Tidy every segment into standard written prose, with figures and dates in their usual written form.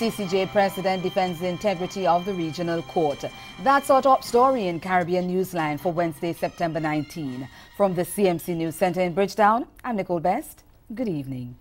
CCJ president defends the integrity of the regional court. That's our top story in Caribbean Newsline for Wednesday, September 19. From the CMC News Center in Bridgetown, I'm Nicole Best. Good evening.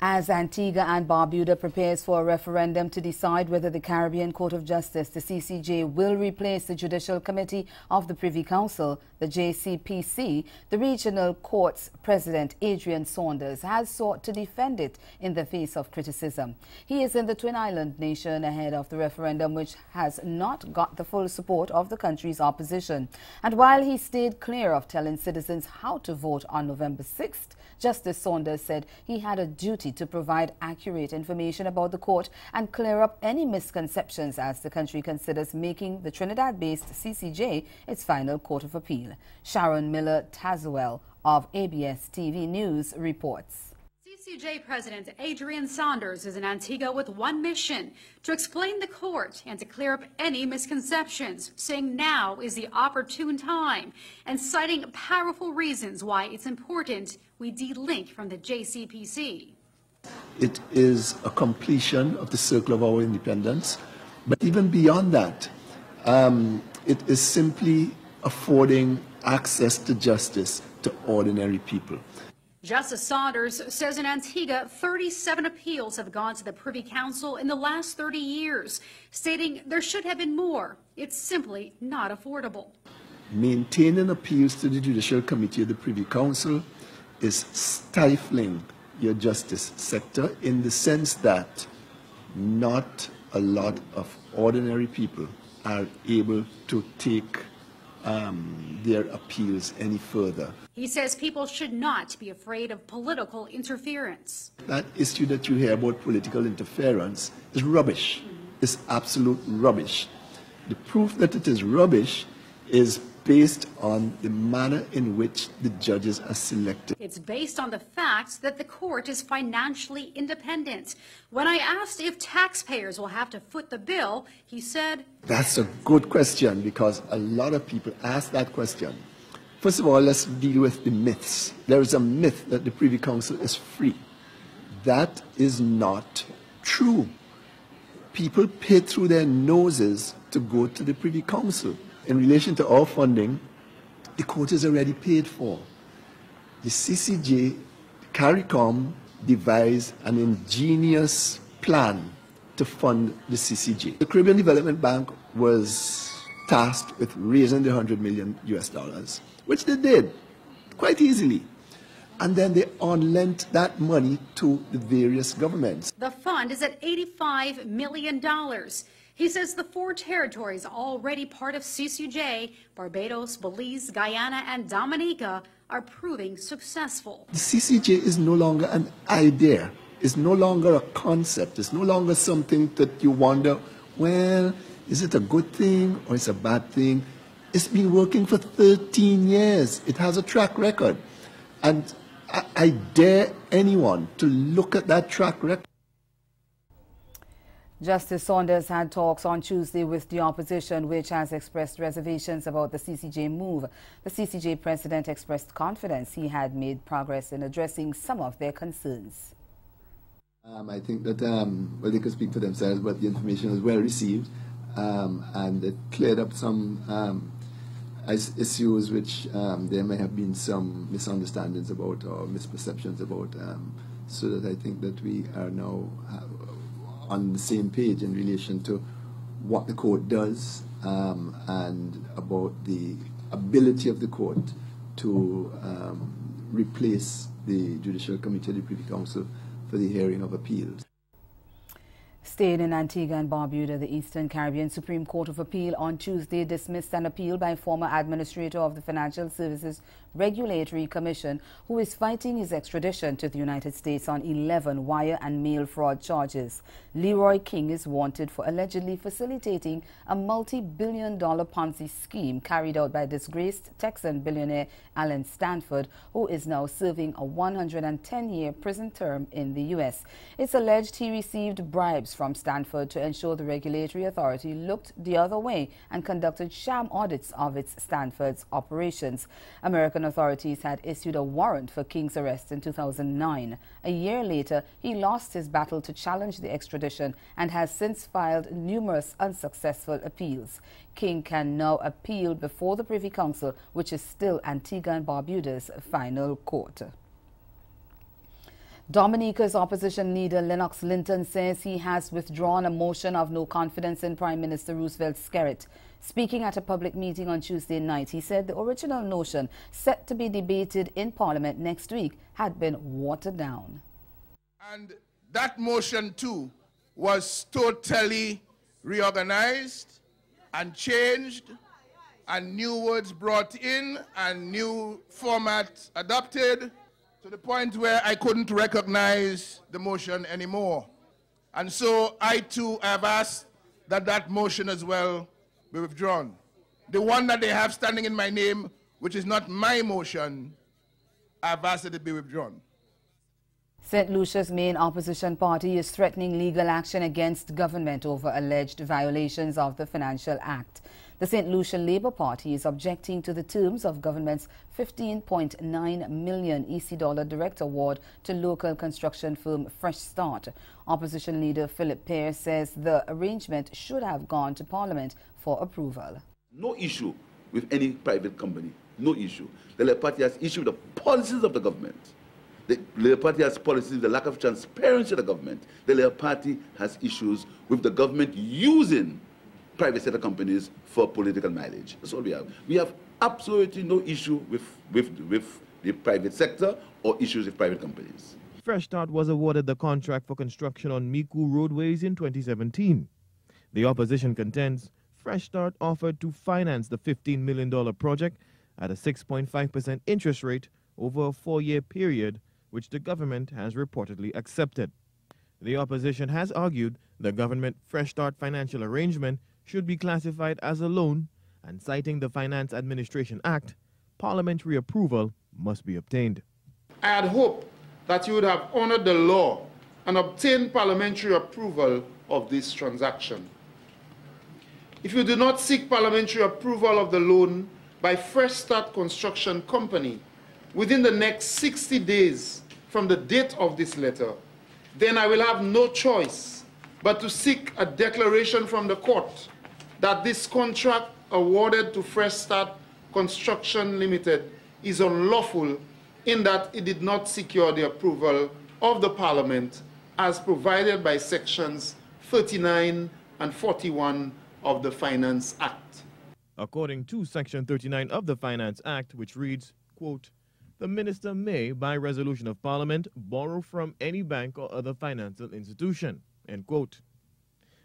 As Antigua and Barbuda prepares for a referendum to decide whether the Caribbean Court of Justice, the CCJ, will replace the Judicial Committee of the Privy Council, the JCPC, the regional court's president, Adrian Saunders, has sought to defend it in the face of criticism. He is in the Twin Island nation ahead of the referendum, which has not got the full support of the country's opposition. And while he stayed clear of telling citizens how to vote on November 6th, Justice Saunders said he had a duty to provide accurate information about the court and clear up any misconceptions as the country considers making the Trinidad-based CCJ its final court of appeal. Sharon Miller-Tazewell of ABS TV News reports. CCJ President Adrian Saunders is in Antigua with one mission: to explain the court and to clear up any misconceptions, saying now is the opportune time and citing powerful reasons why it's important we delink from the JCPC. It is a completion of the circle of our independence, but even beyond that, it is simply affording access to justice to ordinary people. Justice Saunders says in Antigua, 37 appeals have gone to the Privy Council in the last 30 years, stating there should have been more. It's simply not affordable. Maintaining appeals to the Judicial Committee of the Privy Council is stifling your justice sector, in the sense that not a lot of ordinary people are able to take their appeals any further. He says people should not be afraid of political interference. That issue that you hear about political interference is rubbish. It's absolute rubbish. The proof that it is rubbish is based on the manner in which the judges are selected. It's based on the fact that the court is financially independent. When I asked if taxpayers will have to foot the bill, he said, "That's a good question, because a lot of people ask that question." First of all, let's deal with the myths. There is a myth that the Privy Council is free. That is not true. People pay through their noses to go to the Privy Council. In relation to our funding, the court is already paid for. The CCJ, CARICOM, devised an ingenious plan to fund the CCJ. The Caribbean Development Bank was tasked with raising the $100 million, which they did quite easily. And then they on-lent that money to the various governments. The fund is at $85 million. He says the 4 territories already part of CCJ, Barbados, Belize, Guyana, and Dominica, are proving successful. The CCJ is no longer an idea. It's no longer a concept. It's no longer something that you wonder, well, is it a good thing or is it a bad thing? It's been working for 13 years. It has a track record. And I dare anyone to look at that track record. Justice Saunders had talks on Tuesday with the opposition, which has expressed reservations about the CCJ move. The CCJ president expressed confidence he had made progress in addressing some of their concerns. I think that, well, they could speak for themselves, but the information was well received, and it cleared up some issues which there may have been some misunderstandings about or misperceptions about, so that I think that we are now on the same page in relation to what the court does, and about the ability of the court to replace the Judicial Committee of the Privy Council for the hearing of appeals. Staying in Antigua and Barbuda, the Eastern Caribbean Supreme Court of Appeal on Tuesday dismissed an appeal by former administrator of the Financial Services Regulatory Commission, who is fighting his extradition to the United States on 11 wire and mail fraud charges. Leroy King is wanted for allegedly facilitating a multi-billion-dollar Ponzi scheme carried out by disgraced Texan billionaire Alan Stanford, who is now serving a 110-year prison term in the U.S. It's alleged he received bribes from Stanford to ensure the regulatory authority looked the other way and conducted sham audits of its Stanford's operations. American authorities had issued a warrant for King's arrest in 2009. A year later, he lost his battle to challenge the extradition and has since filed numerous unsuccessful appeals. King can now appeal before the Privy Council, which is still Antigua and Barbuda's final court. Dominica's opposition leader Lennox Linton says he has withdrawn a motion of no confidence in Prime Minister Roosevelt Skerrit. Speaking at a public meeting on Tuesday night, he said the original motion set to be debated in Parliament next week had been watered down. And that motion too was totally reorganized and changed, and new words brought in and new format adopted, to the point where I couldn't recognize the motion anymore. And so I too have asked that that motion as well be withdrawn. The one that they have standing in my name, which is not my motion, I've asked that it be withdrawn. St. Lucia's main opposition party is threatening legal action against government over alleged violations of the Financial Act. The St. Lucia Labour Party is objecting to the terms of government's $15.9 million EC dollar direct award to local construction firm Fresh Start. Opposition leader Philip Pearce says the arrangement should have gone to Parliament for approval. No issue with any private company, no issue. The Labour Party has issued the policies of the government. The Labour Party has policies, the lack of transparency of the government. The Labour Party has issues with the government using private sector companies for political mileage. That's all we have. We have absolutely no issue with the private sector or issues with private companies. Fresh Start was awarded the contract for construction on Miku roadways in 2017. The opposition contends Fresh Start offered to finance the $15 million project at a 6.5% interest rate over a 4-year period, which the government has reportedly accepted. The opposition has argued the government Fresh Start financial arrangement should be classified as a loan, and citing the Finance Administration Act, parliamentary approval must be obtained. I had hoped that you would have honored the law and obtained parliamentary approval of this transaction. If you do not seek parliamentary approval of the loan by Fresh Start Construction Company within the next 60 days from the date of this letter, then I will have no choice but to seek a declaration from the court that this contract awarded to Fresh Start Construction Limited is unlawful in that it did not secure the approval of the Parliament as provided by sections 39 and 41 of the Finance Act. According to Section 39 of the Finance Act, which reads, quote, "The minister may, by resolution of Parliament, borrow from any bank or other financial institution," end quote.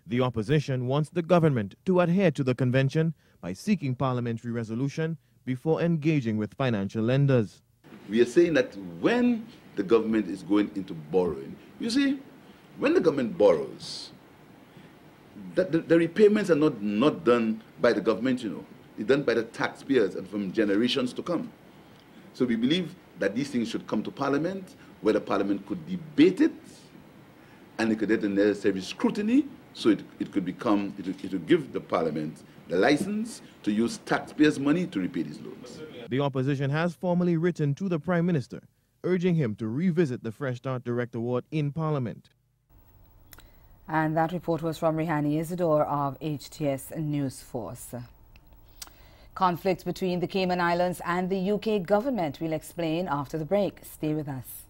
The opposition wants the government to adhere to the convention by seeking parliamentary resolution before engaging with financial lenders. We are saying that when the government is going into borrowing, you see, when the government borrows, the repayments are not done by the government, you know. It's done by the taxpayers and from generations to come. So we believe that these things should come to Parliament, where the Parliament could debate it, and it could get the necessary scrutiny, so it would give the Parliament the license to use taxpayers' money to repay these loans. The opposition has formally written to the Prime Minister, urging him to revisit the Fresh Start Direct Award in Parliament. And that report was from Rihani Isidore of HTS News Force. Conflict between the Cayman Islands and the UK government. We'll explain after the break. Stay with us.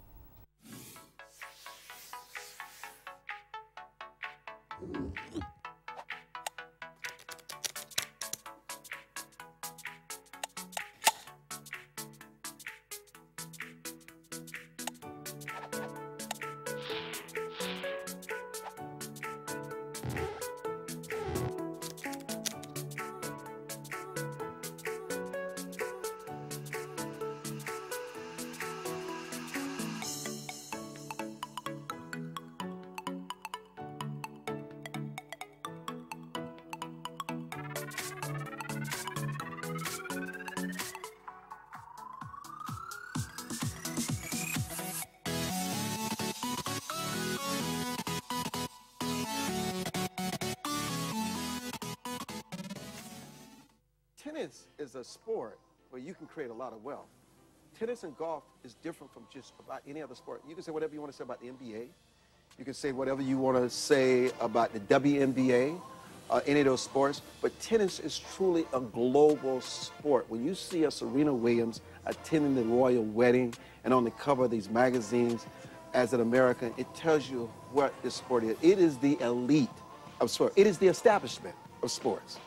is a sport where you can create a lot of wealth. Tennis and golf is different from just about any other sport. You can say whatever you want to say about the NBA. You can say whatever you want to say about the WNBA, any of those sports. But tennis is truly a global sport. When you see a Serena Williams attending the royal wedding and on the cover of these magazines as an American, it tells you what this sport is. It is the elite of sport. It is the establishment of sports.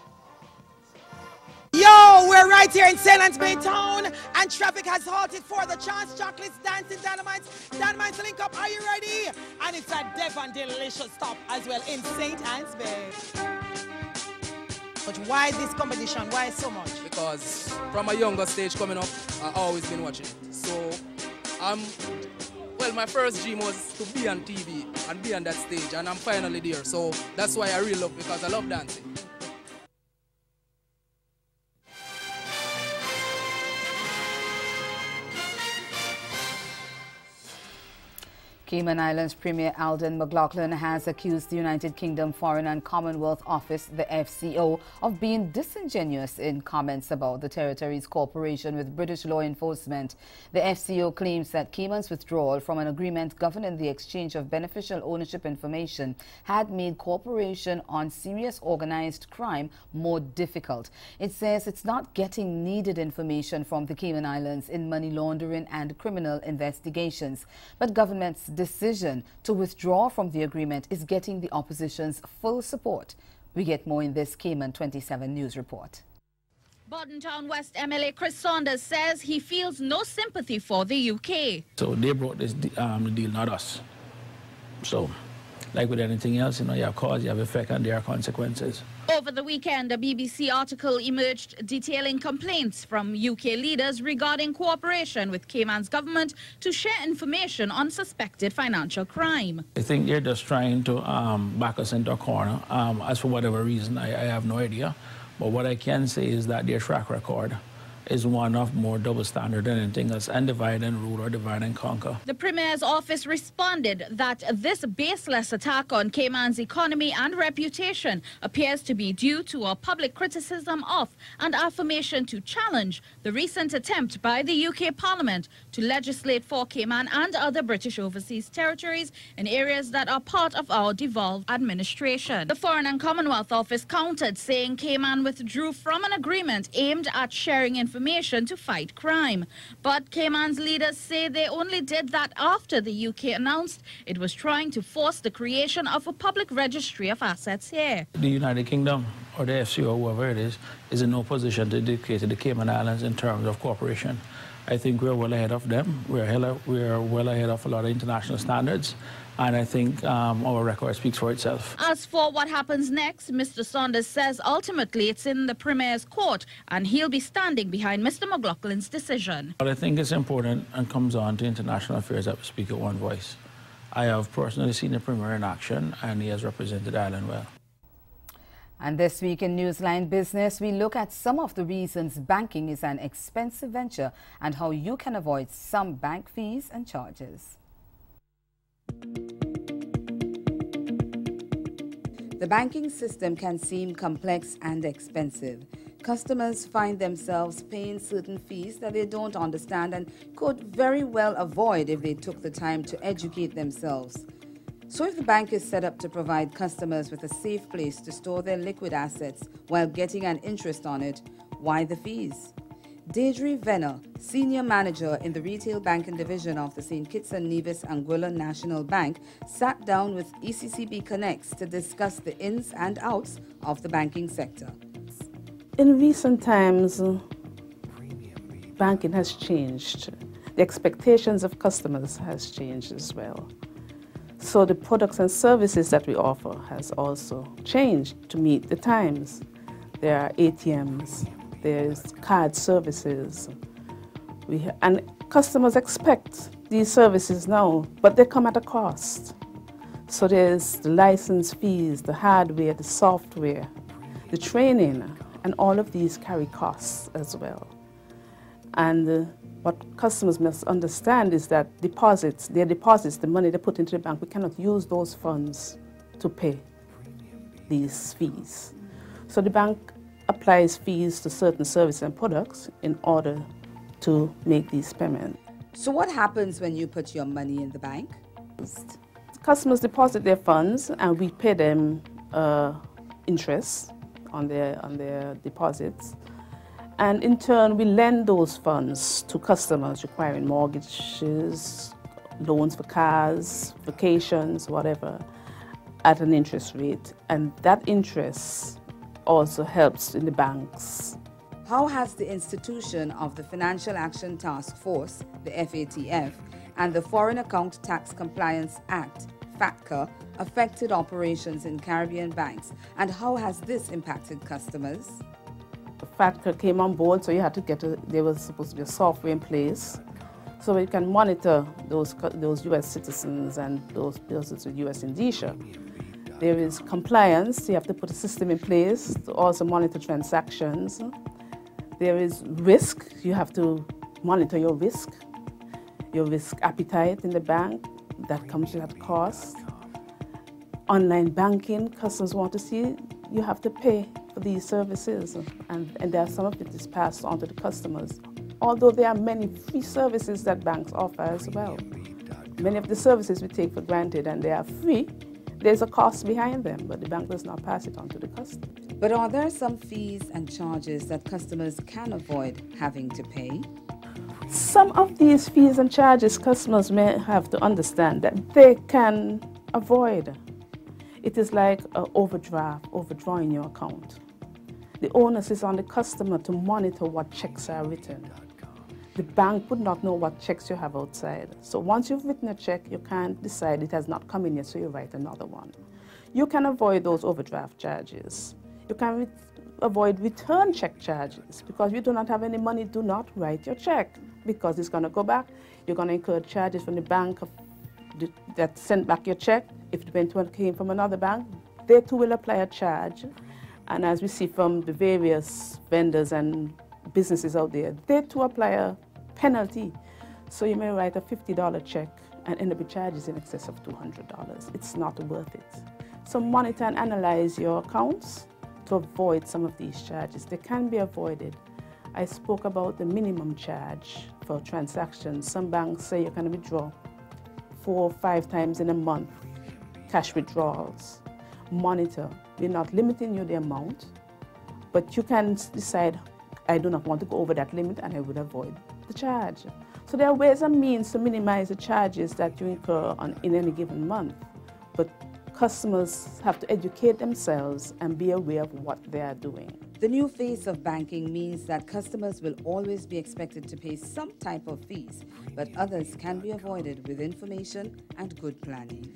Yo, we're right here in St. Anne's Bay Town, and traffic has halted for the Chance Chocolates Dancing Dynamites. Dynamites link up, are you ready? And it's a Devon delicious stop as well in St. Anne's Bay. But why this competition? Why so much? Because from a younger stage coming up, I've always been watching. So, well, my first dream was to be on TV and be on that stage, and I'm finally there. So that's why I really love it, because I love dancing. Cayman Islands Premier Alden McLaughlin has accused the United Kingdom Foreign and Commonwealth Office, the FCO, of being disingenuous in comments about the territory's cooperation with British law enforcement. The FCO claims that Cayman's withdrawal from an agreement governing the exchange of beneficial ownership information had made cooperation on serious organized crime more difficult. It says it's not getting needed information from the Cayman Islands in money laundering and criminal investigations, but government's decision to withdraw from the agreement is getting the opposition's full support. We get more in this Cayman 27 News report. Bordentown West MLA Chris Saunders says he feels no sympathy for the UK. So they brought this deal, not us. So, like with anything else, you have cause, you have effect, and there are consequences. Over the weekend, a BBC article emerged detailing complaints from UK leaders regarding cooperation with Cayman's government to share information on suspected financial crime. I think they're just trying to back us into a corner. As for whatever reason, I have no idea. But what I can say is that their track record is one of more double standard than anything else, and divide and rule or divide and conquer. The Premier's office responded that this baseless attack on Cayman's economy and reputation appears to be due to a public criticism of and affirmation to challenge the recent attempt by the UK Parliament to legislate for Cayman and other British overseas territories in areas that are part of our devolved administration. The Foreign and Commonwealth Office countered, saying Cayman withdrew from an agreement aimed at sharing information to fight crime. But Cayman's leaders say they only did that after the UK announced it was trying to force the creation of a public registry of assets here. The United Kingdom, or the FCO, whoever it is in no position to dictate to the Cayman Islands in terms of cooperation. I think we're well ahead of them. We're well ahead of a lot of international standards. And I think our record speaks for itself. As for what happens next, Mr. Saunders says ultimately it's in the Premier's court and he'll be standing behind Mr. McLaughlin's decision. But I think it's important and comes on to international affairs that we speak at one voice. I have personally seen the Premier in action and he has represented Ireland well. And this week in Newsline Business, we look at some of the reasons banking is an expensive venture and how you can avoid some bank fees and charges. The banking system can seem complex and expensive. Customers find themselves paying certain fees that they don't understand and could very well avoid if they took the time to educate themselves. So if the bank is set up to provide customers with a safe place to store their liquid assets while getting an interest on it, why the fees? Deidre Venner, Senior Manager in the Retail Banking Division of the St. Kitts and Nevis Anguilla National Bank, sat down with ECCB Connects to discuss the ins and outs of the banking sector. In recent times, banking has changed. The expectations of customers has changed as well. So the products and services that we offer has also changed to meet the times. There are ATMs. There's card services. And customers expect these services now, but they come at a cost. So there's the license fees, the hardware, the software, the training, and all of these carry costs as well. And what customers must understand is that their deposits, the money they put into the bank, we cannot use those funds to pay these fees. So the bank applies fees to certain services and products in order to make these payments. So what happens when you put your money in the bank? Customers deposit their funds and we pay them interest on their deposits. And in turn, we lend those funds to customers requiring mortgages, loans for cars, vacations, whatever, at an interest rate. And that interest also helps in the banks. How has the institution of the Financial Action Task Force, the FATF, and the Foreign Account Tax Compliance Act, FATCA, affected operations in Caribbean banks? And how has this impacted customers? FATCA came on board, so you had to there was supposed to be a software in place so you can monitor those U.S. citizens and those persons with U.S. indicia. There is compliance, you have to put a system in place to also monitor transactions. There is risk, you have to monitor your risk appetite in the bank, that comes with that cost. Online banking, customers want to see, you have to pay for these services, and there are some of it is passed on to the customers. Although there are many free services that banks offer as well. Many of the services we take for granted and they are free, there's a cost behind them, but the bank does not pass it on to the customer. But are there some fees and charges that customers can avoid having to pay? Some of these fees and charges customers may have to understand that they can avoid. It is like an overdraft, overdrawing your account. The onus is on the customer to monitor what checks are written. The bank would not know what checks you have outside. So once you've written a check, you can't decide it has not come in yet, so you write another one. You can avoid those overdraft charges. You can avoid return check charges because you do not have any money, do not write your check because it's going to go back. You're going to incur charges from the bank that sent back your check. If the payment came from another bank, they too will apply a charge. And as we see from the various vendors and businesses out there, they too apply a penalty. So you may write a $50 check and end up with charges in excess of $200. It's not worth it. So monitor and analyze your accounts to avoid some of these charges. They can be avoided. I spoke about the minimum charge for transactions. Some banks say you can withdraw 4 or 5 times in a month, cash withdrawals. Monitor. We're not limiting you the amount, but you can decide, I do not want to go over that limit and I would avoid the charge. So there are ways and means to minimize the charges that you incur in any given month, but customers have to educate themselves and be aware of what they are doing. The new face of banking means that customers will always be expected to pay some type of fees, but others can be avoided with information and good planning.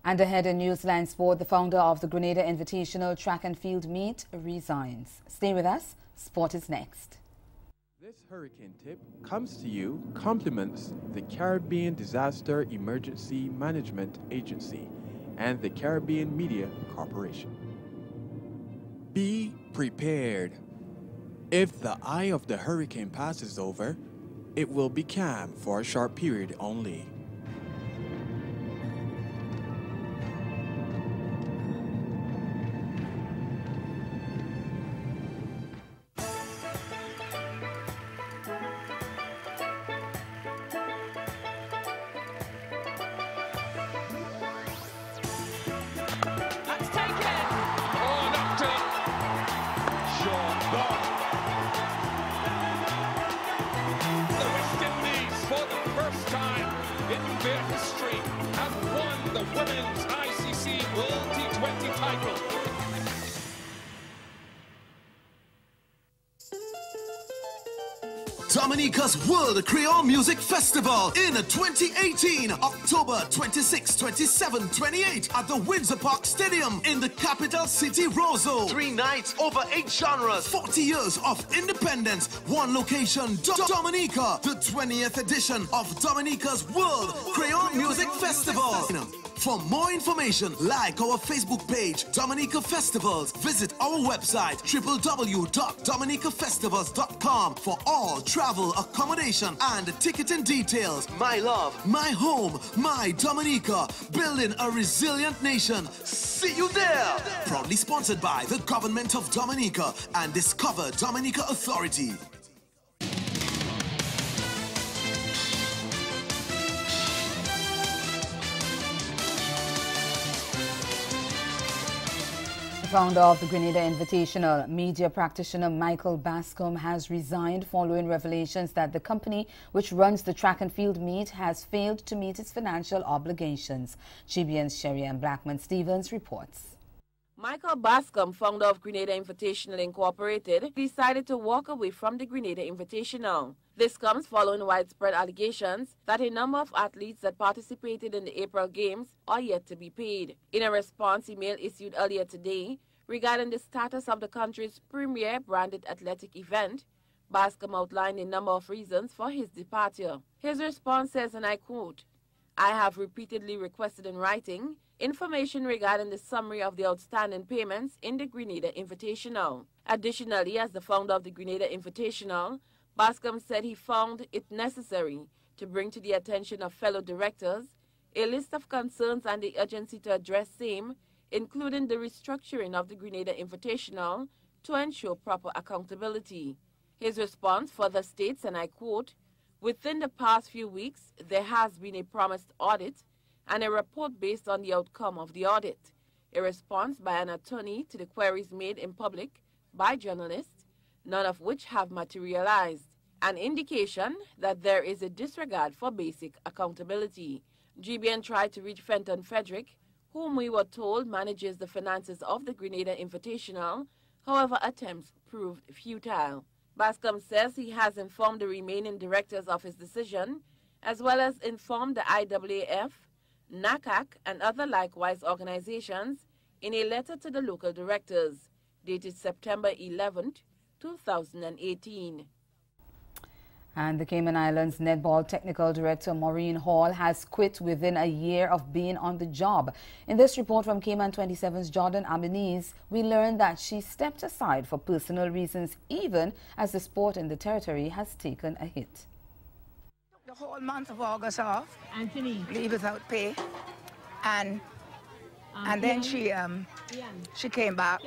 And ahead in Newsline Sport, the founder of the Grenada Invitational Track and Field Meet resigns. Stay with us. Sport is next. This hurricane tip comes to you, compliments the Caribbean Disaster Emergency Management Agency and the Caribbean Media Corporation. Be prepared. If the eye of the hurricane passes over, it will be calm for a short period only. Dominica's World Creole Music Festival in 2018, October 26, 27, 28 at the Windsor Park Stadium in the capital city, Roseau. 3 nights, over 8 genres, 40 years of independence, 1 location, Dominica, the 20th edition of Dominica's World Creole Music Festival. For more information, like our Facebook page, Dominica Festivals. Visit our website, www.dominicafestivals.com for all travel, accommodation, and ticketing details. My love, my home, my Dominica. Building a resilient nation. See you there. Proudly sponsored by the Government of Dominica and Discover Dominica Authority. Founder of the Grenada Invitational, media practitioner Michael Bascom has resigned following revelations that the company which runs the track and field meet has failed to meet its financial obligations. GBN's Sherry M. Blackman-Stevens reports. Michael Bascom, founder of Grenada Invitational Incorporated, decided to walk away from the Grenada Invitational. This comes following widespread allegations that a number of athletes that participated in the April Games are yet to be paid. In a response email issued earlier today regarding the status of the country's premier branded athletic event, Bascom outlined a number of reasons for his departure. His response says, and I quote, "I have repeatedly requested in writing information regarding the summary of the outstanding payments in the Grenada Invitational." Additionally, as the founder of the Grenada Invitational, Bascom said he found it necessary to bring to the attention of fellow directors a list of concerns and the urgency to address same, including the restructuring of the Grenada Invitational to ensure proper accountability. His response further states, and I quote, "Within the past few weeks, there has been a promised audit and a report based on the outcome of the audit, a response by an attorney to the queries made in public by journalists, none of which have materialized, an indication that there is a disregard for basic accountability." GBN tried to reach Fenton Frederick, whom we were told manages the finances of the Grenada Invitational. However, attempts proved futile. Bascom says he has informed the remaining directors of his decision, as well as informed the IAAF, NACAC, and other likewise organizations in a letter to the local directors, dated September 11th, 2018. And the Cayman Islands Netball Technical Director Maureen Hall has quit within a year of being on the job. In this report from Cayman 27's Jordan Albanese, we learned that she stepped aside for personal reasons even as the sport in the territory has taken a hit. The whole month of August off, Anthony, leave without pay, and then she came back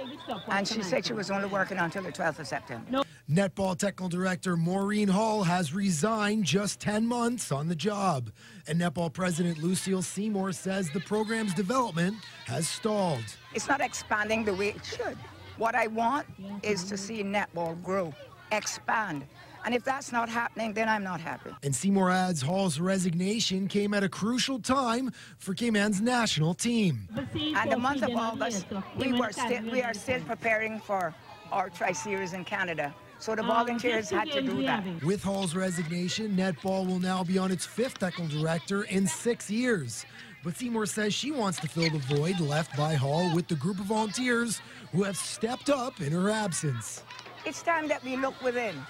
and she said she was only working until the 12th of September. No. Netball Technical Director Maureen Hall has resigned just 10 months on the job. And Netball President Lucille Seymour says the program's development has stalled. It's not expanding the way it should. What I want is to see netball grow, expand. And if that's not happening, then I'm not happy. And Seymour adds Hall's resignation came at a crucial time for Cayman's national team. And the month of August, we are still preparing for our Tri-Series in Canada. So the volunteers had to do that. With Hall's resignation, netball will now be on its 5th technical director in 6 years. But Seymour says she wants to fill the void left by Hall with the group of volunteers who have stepped up in her absence. It's time that we look within.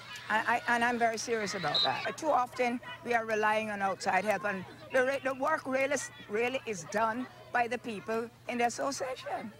And I'm very serious about that. Too often, we are relying on outside help, and the work really is done by the people in the association.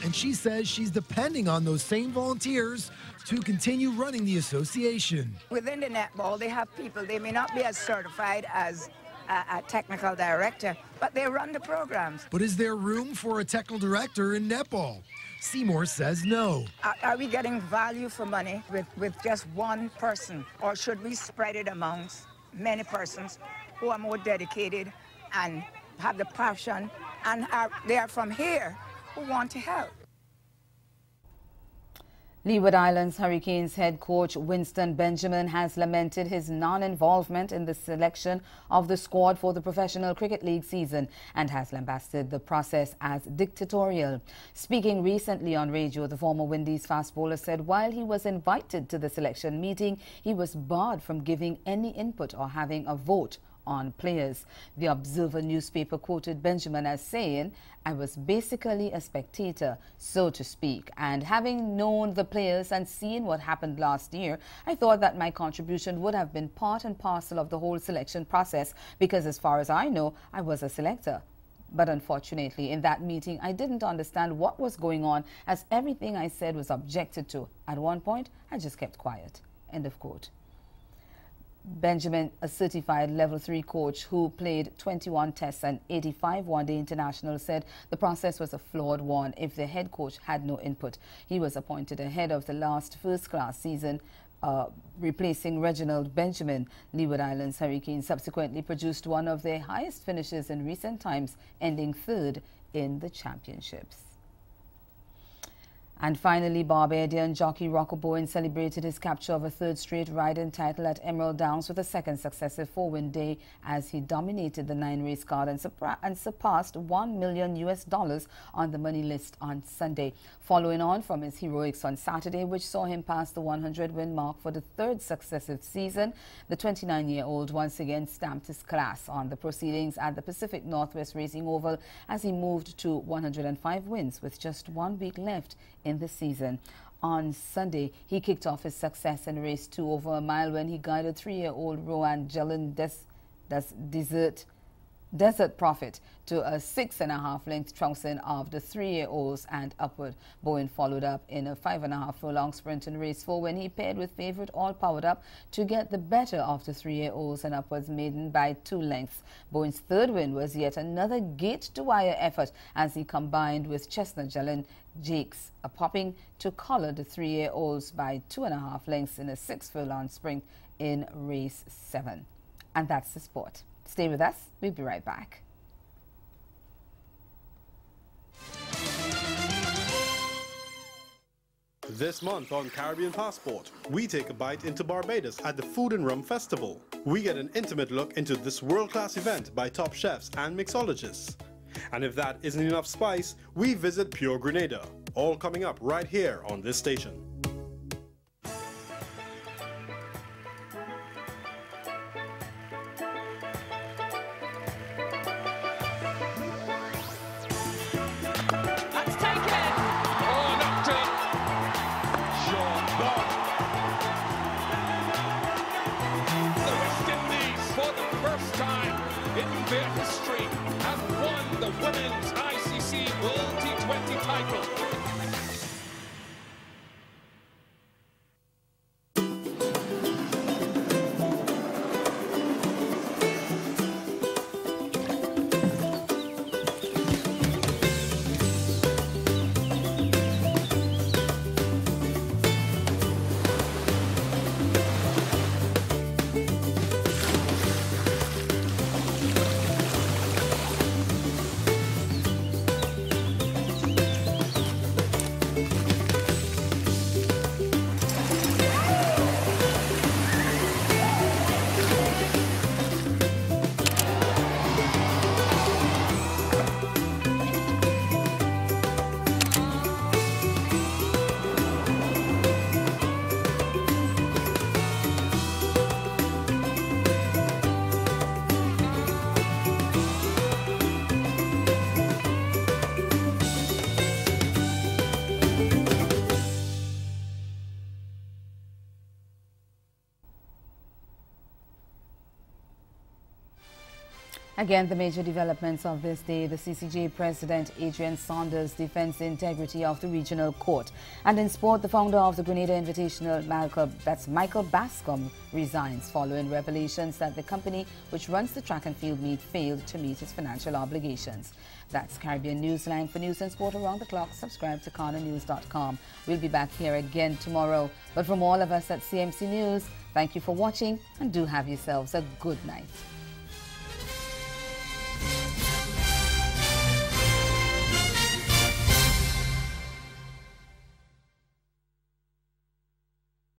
And she says she's depending on those same volunteers to continue running the association. Within the netball, they have people, they may not be as certified as a technical director, but they run the programs. But is there room for a technical director in netball? Seymour says no. Are we getting value for money with just one person? Or should we spread it amongst many persons who are more dedicated and have the passion and they are from here who want to help? Leeward Islands Hurricanes head coach Winston Benjamin has lamented his non-involvement in the selection of the squad for the Professional Cricket League season and has lambasted the process as dictatorial. Speaking recently on radio, the former Windies fast bowler said while he was invited to the selection meeting, he was barred from giving any input or having a vote on players. The Observer newspaper quoted Benjamin as saying, "I was basically a spectator, so to speak, and having known the players and seen what happened last year, I thought that my contribution would have been part and parcel of the whole selection process because as far as I know, I was a selector. But unfortunately, in that meeting, I didn't understand what was going on as everything I said was objected to. At one point, I just kept quiet." End of quote. Benjamin, a certified level 3 coach who played 21 tests and 85 one-day internationals, said the process was a flawed one if the head coach had no input. He was appointed ahead of the last first-class season, replacing Reginald Benjamin. Leeward Islands Hurricanes subsequently produced one of their highest finishes in recent times, ending third in the championships. And finally, Barbadian jockey Rocco Bowen celebrated his capture of a third straight riding title at Emerald Downs with a second successive 4-win day as he dominated the 9-race card and surpassed $1 million on the money list on Sunday. Following on from his heroics on Saturday, which saw him pass the 100-win mark for the third successive season, the 29-year-old once again stamped his class on the proceedings at the Pacific Northwest Racing Oval as he moved to 105 wins with just 1 week left in the season. On Sunday, he kicked off his success in race 2 over a mile when he guided 3-year-old Rowan Jellin Desert Prophet to a 6.5-length trouncing of the 3-year-olds and upward. Bowen followed up in a 5.5-furlong sprint in race 4 when he paired with favorite All Powered Up to get the better of the 3-year-olds and upwards maiden by 2 lengths. Bowen's third win was yet another gate-to-wire effort as he combined with Chestnut Jellin Jakes, a popping to collar the 3-year-olds by 2.5 lengths in a 6-furlong sprint in race 7. And that's the sport. Stay with us. We'll be right back. This month on Caribbean Passport, we take a bite into Barbados at the Food and Rum Festival. We get an intimate look into this world-class event by top chefs and mixologists. And if that isn't enough spice, we visit Pure Grenada. All coming up right here on this station. Again, the major developments of this day, the CCJ President Adrian Saunders defends the integrity of the regional court. And in sport, the founder of the Grenada Invitational, Michael Bascom, resigns following revelations that the company which runs the track and field meet failed to meet its financial obligations. That's Caribbean Newsline. For news and sport around the clock, subscribe to CarnaNews.com. We'll be back here again tomorrow. But from all of us at CMC News, thank you for watching and do have yourselves a good night.